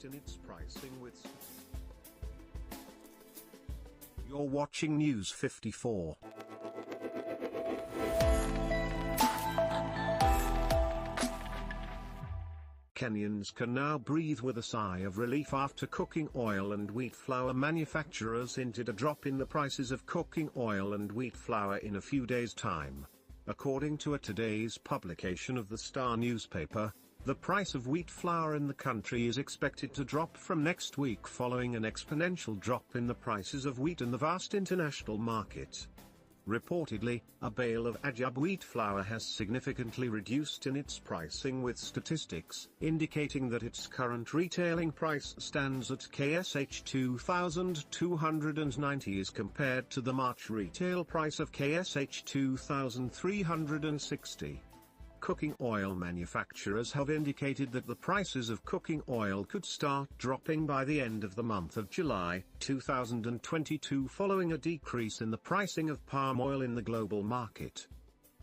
reduced in its pricing with... You're watching News 54. Kenyans can now breathe with a sigh of relief after cooking oil and wheat flour manufacturers hinted a drop in the prices of cooking oil and wheat flour in a few days' time. According to today's publication of the Star newspaper, the price of wheat flour in the country is expected to drop from next week following an exponential drop in the prices of wheat in the vast international market. Reportedly, a bale of Ajab wheat flour has significantly reduced in its pricing, with statistics indicating that its current retailing price stands at KSH 2,290 as compared to the March retail price of KSH 2,360. Cooking oil manufacturers have indicated that the prices of cooking oil could start dropping by the end of the month of July 2022 following a decrease in the pricing of palm oil in the global market.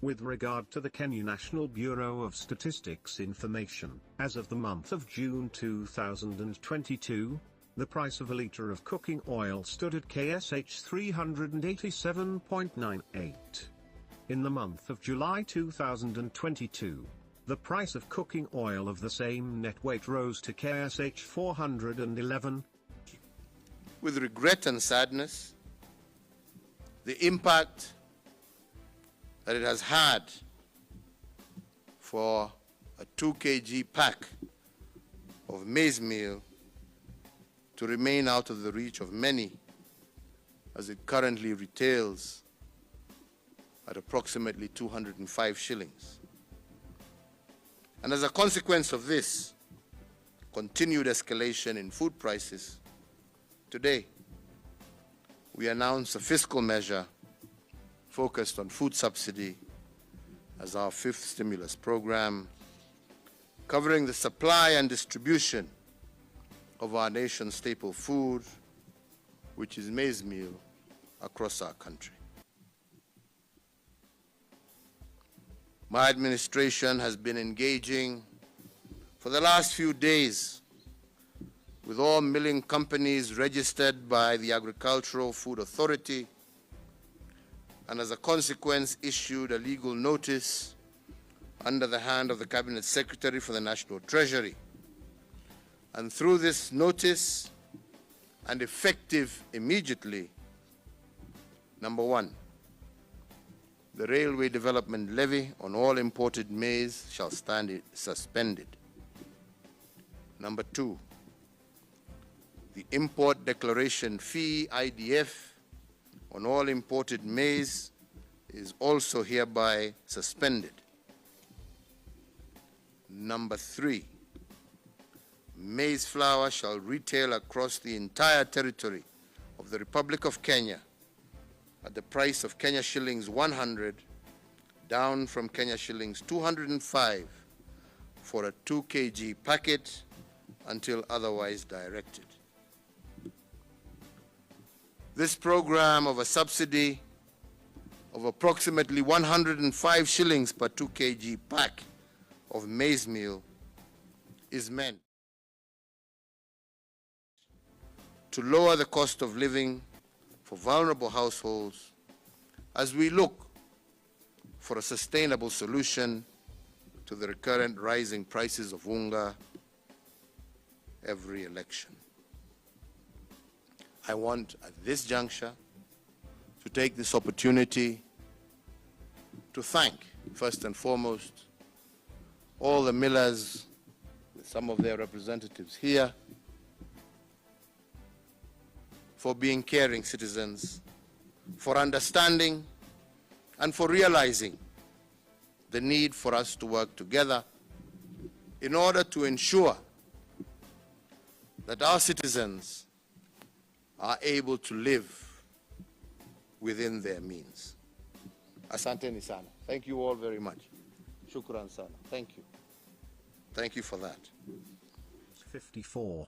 With regard to the Kenya National Bureau of Statistics information, as of the month of June 2022, the price of a litre of cooking oil stood at KSH 387.98. In the month of July 2022, the price of cooking oil of the same net weight rose to KSH 411. With regret and sadness, the impact that it has had for a 2 kg pack of maize meal to remain out of the reach of many, as it currently retails at approximately 205 shillings. And as a consequence of this continued escalation in food prices, today we announce a fiscal measure focused on food subsidy as our fifth stimulus program, covering the supply and distribution of our nation's staple food, which is maize meal, across our country. My administration has been engaging for the last few days with all milling companies registered by the Agricultural Food Authority, and as a consequence issued a legal notice under the hand of the Cabinet Secretary for the National Treasury. And through this notice, and effective immediately, number one, the Railway Development Levy on all imported maize shall stand suspended. Number two, the Import Declaration Fee, IDF, on all imported maize is also hereby suspended. Number three, maize flour shall retail across the entire territory of the Republic of Kenya at the price of Kenya shillings 100, down from Kenya shillings 205 for a 2 kg packet until otherwise directed. This program of a subsidy of approximately 105 shillings per 2 kg pack of maize meal is meant to lower the cost of living for vulnerable households as we look for a sustainable solution to the recurrent rising prices of unga every election. I want at this juncture to take this opportunity to thank, first and foremost, all the millers, with some of their representatives here, for being caring citizens, for understanding and for realizing the need for us to work together in order to ensure that our citizens are able to live within their means. Asanteni sana. Thank you all very much. Shukran sana. Thank you. Thank you for that. 54.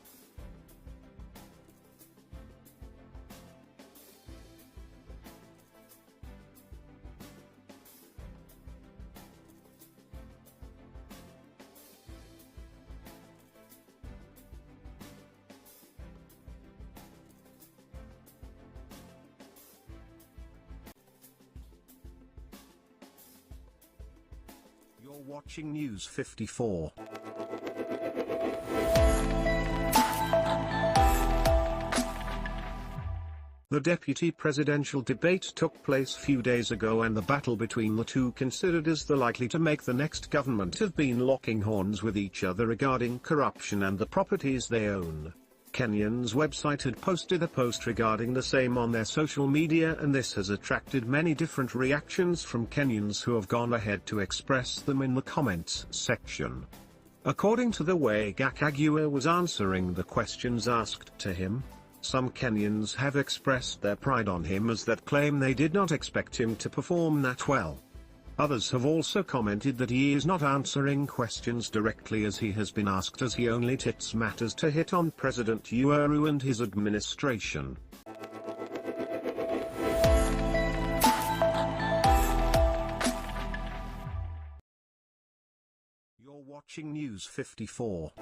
You're watching News 54. The deputy presidential debate took place few days ago, and the battle between the two, considered as the likely to make the next government, have been locking horns with each other regarding corruption and the properties they own. Kenya's website had posted a post regarding the same on their social media, and this has attracted many different reactions from Kenyans who have gone ahead to express them in the comments section. According to the way Gachagua was answering the questions asked to him, some Kenyans have expressed their pride on him as that claim they did not expect him to perform that well. Others have also commented that he is not answering questions directly as he has been asked, as he only tits matters to hit on President Uhuru and his administration. You're watching News 54.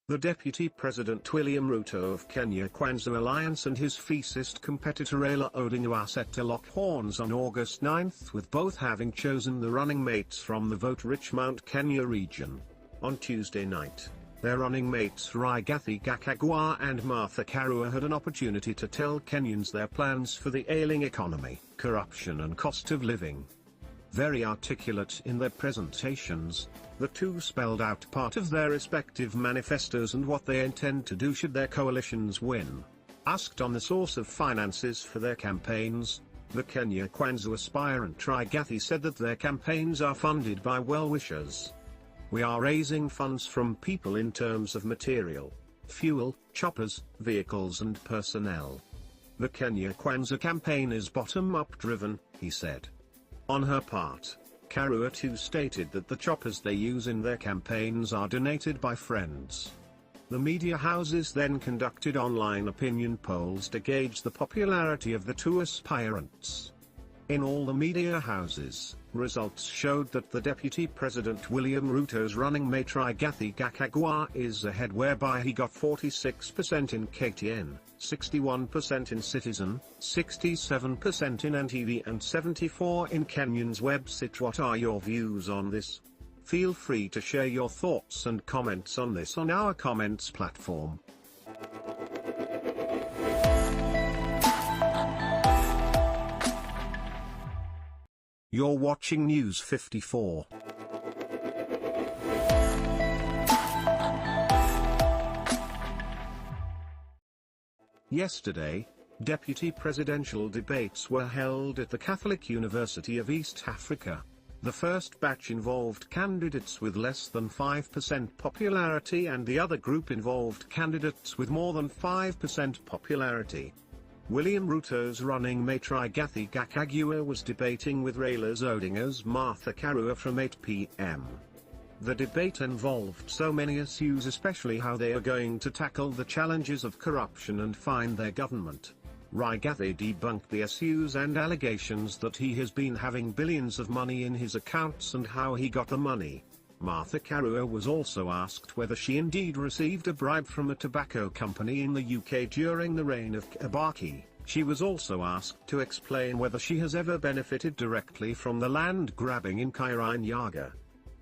The Deputy President William Ruto of KenyaNews Alliance and his fascist competitor Raila Odinga are set to lock horns on August 9, with both having chosen the running mates from the vote-rich Mount Kenya region. On Tuesday night, their running mates Rigathi Gachagua and Martha Karua had an opportunity to tell Kenyans their plans for the ailing economy, corruption and cost of living. Very articulate in their presentations, the two spelled out part of their respective manifestos and what they intend to do should their coalitions win. Asked on the source of finances for their campaigns, the KenyaNews aspirant Rigathi said that their campaigns are funded by well-wishers. "We are raising funds from people in terms of material, fuel, choppers, vehicles and personnel. The KenyaNews campaign is bottom-up driven," he said. On her part, Karua too stated that the choppers they use in their campaigns are donated by friends. The media houses then conducted online opinion polls to gauge the popularity of the two aspirants. In all the media houses, results showed that the Deputy President William Ruto's running mate Rigathi Gachagua is ahead, whereby he got 46% in KTN, 61% in Citizen, 67% in NTV and 74% in Kenya's website. What are your views on this? Feel free to share your thoughts and comments on this on our comments platform. You're watching News 54. Yesterday, deputy presidential debates were held at the Catholic University of East Africa. The first batch involved candidates with less than 5% popularity, and the other group involved candidates with more than 5% popularity. William Ruto's running mate Rigathi Gachagua was debating with Raila Odinga's Martha Karua from 8 p.m. The debate involved so many issues, especially how they are going to tackle the challenges of corruption and find their government. Rigathi debunked the issues and allegations that he has been having billions of money in his accounts and how he got the money. Martha Karua was also asked whether she indeed received a bribe from a tobacco company in the UK during the reign of Kibaki. She was also asked to explain whether she has ever benefited directly from the land grabbing in KenyaNews.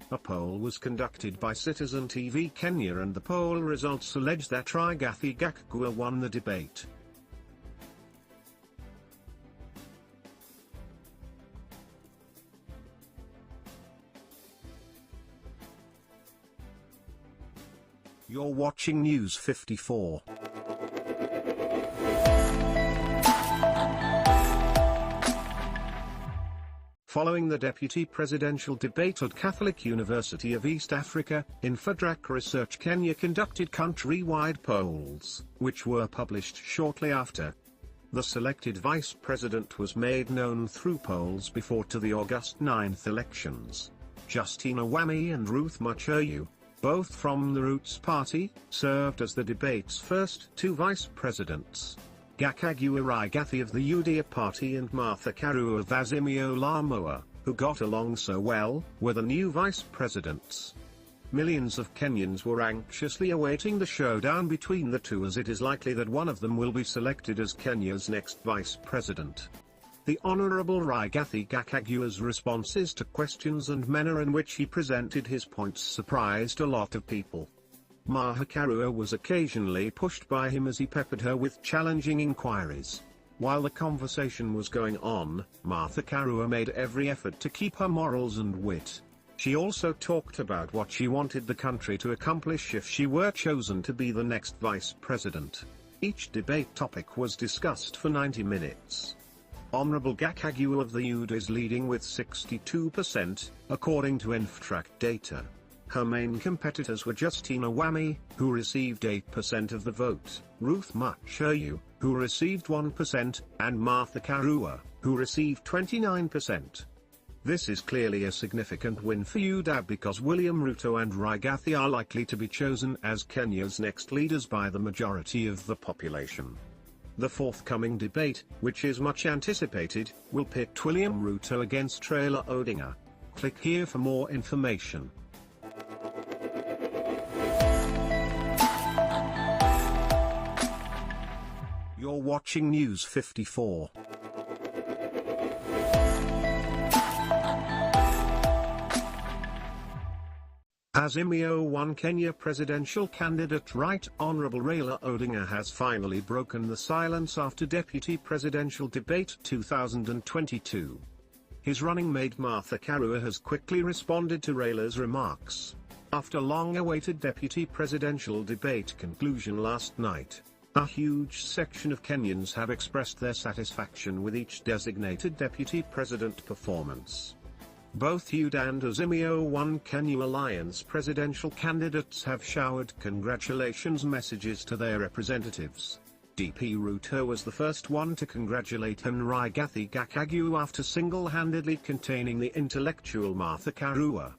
A poll was conducted by Citizen TV Kenya, and the poll results allege that Rigathi Gachagua won the debate. You're watching News 54. Following the deputy presidential debate at Catholic University of East Africa, InfoTrack Research Kenya conducted country-wide polls, which were published shortly after. The selected vice president was made known through polls before to the August 9th elections. Justina Wami and Ruth Mucheru, both from the Roots Party, served as the debate's first two vice presidents. Gachagua Rigathi of the UDA party and Martha Karua of Azimio, who got along so well, were the new vice presidents. Millions of Kenyans were anxiously awaiting the showdown between the two, as it is likely that one of them will be selected as Kenya's next vice president. The Honorable Rigathi Gachagua's responses to questions and manner in which he presented his points surprised a lot of people. Karua was occasionally pushed by him as he peppered her with challenging inquiries. While the conversation was going on, Karua made every effort to keep her morals and wit. She also talked about what she wanted the country to accomplish if she were chosen to be the next vice president. Each debate topic was discussed for 90 minutes. Honorable Gachagua of the UDA is leading with 62%, according to InfoTrack data. Her main competitors were 𝗔𝗕𝗢𝗎, who received 8% of the vote, Ruth 𝗔𝗕𝗢𝗎, who received 1%, and Karua, who received 29%. This is clearly a significant win for UDA because William Ruto and Rigathi are likely to be chosen as Kenya's next leaders by the majority of the population. The forthcoming debate, which is much anticipated, will pit William Ruto against Raila Odinga. Click here for more information. You're watching News 54. Azimio One Kenya presidential candidate Right Honorable Raila Odinga has finally broken the silence after Deputy Presidential Debate 2022. His running mate Karua has quickly responded to Raila's remarks. After long-awaited Deputy Presidential Debate conclusion last night, a huge section of Kenyans have expressed their satisfaction with each designated Deputy President performance. Both UDA and Azimio One Kenya Alliance presidential candidates have showered congratulations messages to their representatives. DP Ruto was the first one to congratulate Rigathi Gachagua after single-handedly containing the intellectual Karua.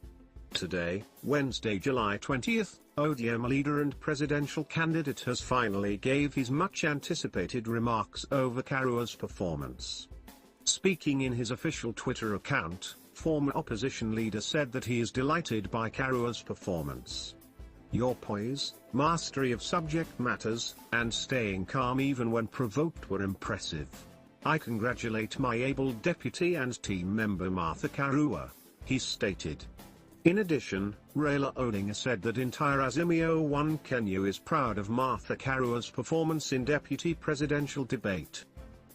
Today, Wednesday, July 20th, ODM leader and presidential candidate has finally gave his much-anticipated remarks over Karua's performance. Speaking in his official Twitter account, former opposition leader said that he is delighted by Karua's performance. Your poise, mastery of subject matters, and staying calm even when provoked were impressive. I congratulate my able deputy and team member Karua, he stated. In addition, Raila Odinga said that entire Azimio One Kenya is proud of Karua's performance in deputy presidential debate.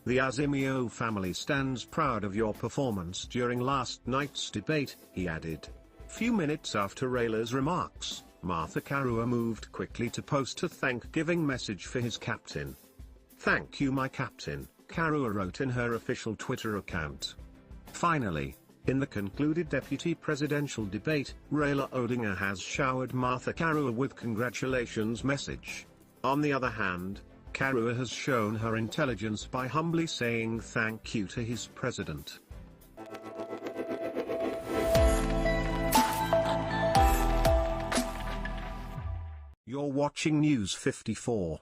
The Azimio family stands proud of your performance during last night's debate, he added. Few minutes after Raila's remarks, Karua moved quickly to post a thank-giving message for his captain. Thank you my captain, Karua wrote in her official Twitter account. Finally, in the concluded deputy presidential debate, Raila Odinga has showered Karua with congratulations message. On the other hand, Karua has shown her intelligence by humbly saying thank you to his president. You're watching News 54.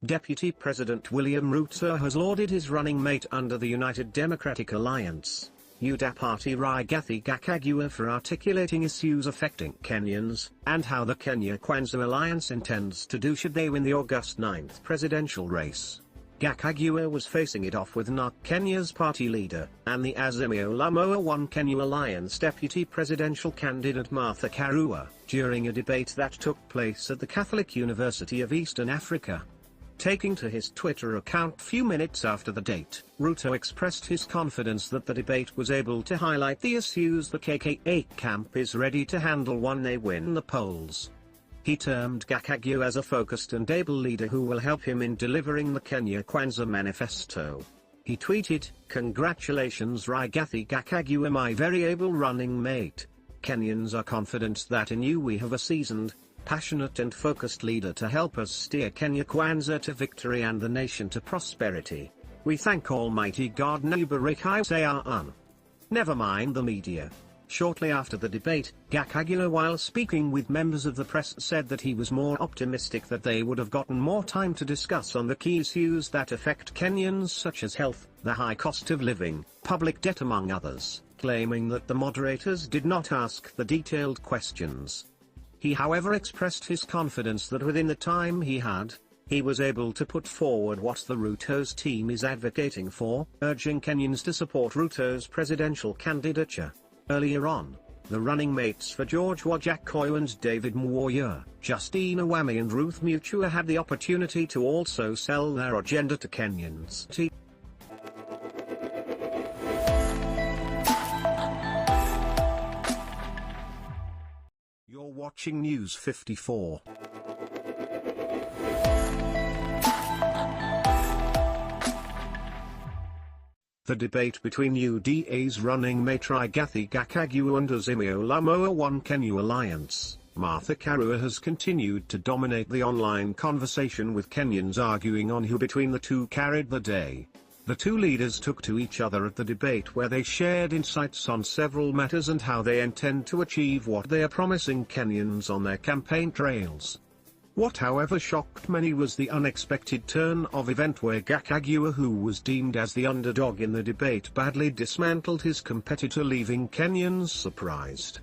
Deputy President William Ruto has lauded his running mate under the United Democratic Alliance, UDA party Rigathi Gachagua for articulating issues affecting Kenyans, and how the KenyaNews Alliance intends to do should they win the August 9th presidential race. Gachagua was facing it off with NARC Kenya's party leader, and the Azimio One Kenya Alliance deputy presidential candidate Karua, during a debate that took place at the Catholic University of Eastern Africa. Taking to his Twitter account few minutes after the date, Ruto expressed his confidence that the debate was able to highlight the issues the KKA camp is ready to handle when they win the polls. He termed Gachagua as a focused and able leader who will help him in delivering the KenyaNews manifesto. He tweeted, "Congratulations Rigathi Gachagua, my very able running mate. Kenyans are confident that in you we have a seasoned, passionate and focused leader to help us steer KenyaNews to victory and the nation to prosperity. We thank Almighty God. Never mind the media. Shortly after the debate, Gachagua, while speaking with members of the press, said that he was more optimistic that they would have gotten more time to discuss on the key issues that affect Kenyans, such as health, the high cost of living, public debt among others, claiming that the moderators did not ask the detailed questions. He however expressed his confidence that within the time he had, he was able to put forward what the Ruto's team is advocating for, urging Kenyans to support Ruto's presidential candidature. Earlier on, the running mates for George Wajakoya and David Mwoye, Justine Awami and Ruth Mutua had the opportunity to also sell their agenda to Kenyans. You're watching News 54. The debate between UDA's running mate Rigathi Gachagua and Azimio Lamoa One Kenya Alliance, Martha Karua, has continued to dominate the online conversation, with Kenyans arguing on who between the two carried the day. The two leaders took to each other at the debate, where they shared insights on several matters and how they intend to achieve what they are promising Kenyans on their campaign trails. What however shocked many was the unexpected turn of event, where Gachagua, who was deemed as the underdog in the debate, badly dismantled his competitor, leaving Kenyans surprised.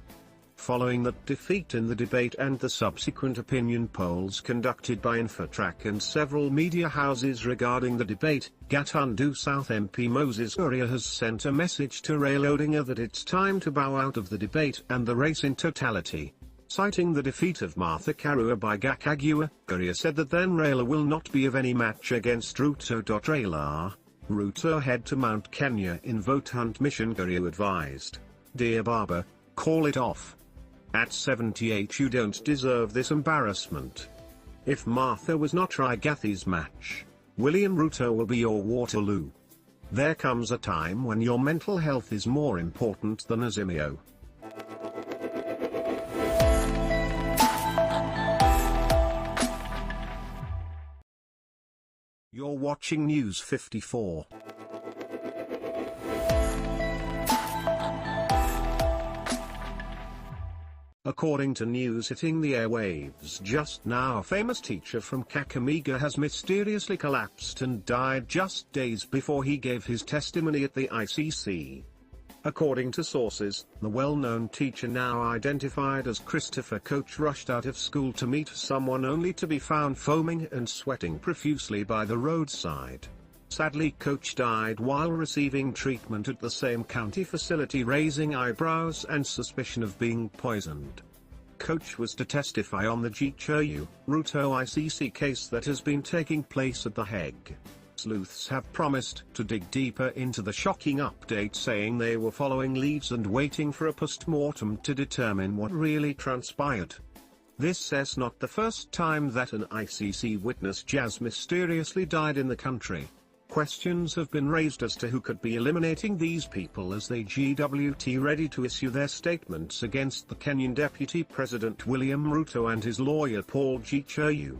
Following that defeat in the debate and the subsequent opinion polls conducted by Infotrack and several media houses regarding the debate, Gatundu South MP Moses Kuria has sent a message to Raila Odinga that it's time to bow out of the debate and the race in totality. Citing the defeat of Martha Karua by Gachagua, Kuria said that then Raila will not be of any match against Ruto. Raila, Ruto head to Mount Kenya in vote hunt mission, Kuria advised. Dear Baba, call it off. At 78 you don't deserve this embarrassment. If Martha was not Rigathi's match, William Ruto will be your Waterloo. There comes a time when your mental health is more important than Azimio. You're watching News 54. According to news hitting the airwaves just now, a famous teacher from Kakamega has mysteriously collapsed and died just days before he gave his testimony at the ICC. According to sources, the well-known teacher, now identified as Christopher Koch, rushed out of school to meet someone only to be found foaming and sweating profusely by the roadside. Sadly, Koch died while receiving treatment at the same county facility, raising eyebrows and suspicion of being poisoned. Koch was to testify on the 𝗔𝗕𝗢, Ruto ICC case that has been taking place at The Hague. Sleuths have promised to dig deeper into the shocking update, saying they were following leads and waiting for a post-mortem to determine what really transpired. This is not the first time that an ICC witness has mysteriously died in the country. Questions have been raised as to who could be eliminating these people as they get ready to issue their statements against the Kenyan Deputy President William Ruto and his lawyer Paul 𝗔𝗕𝗢.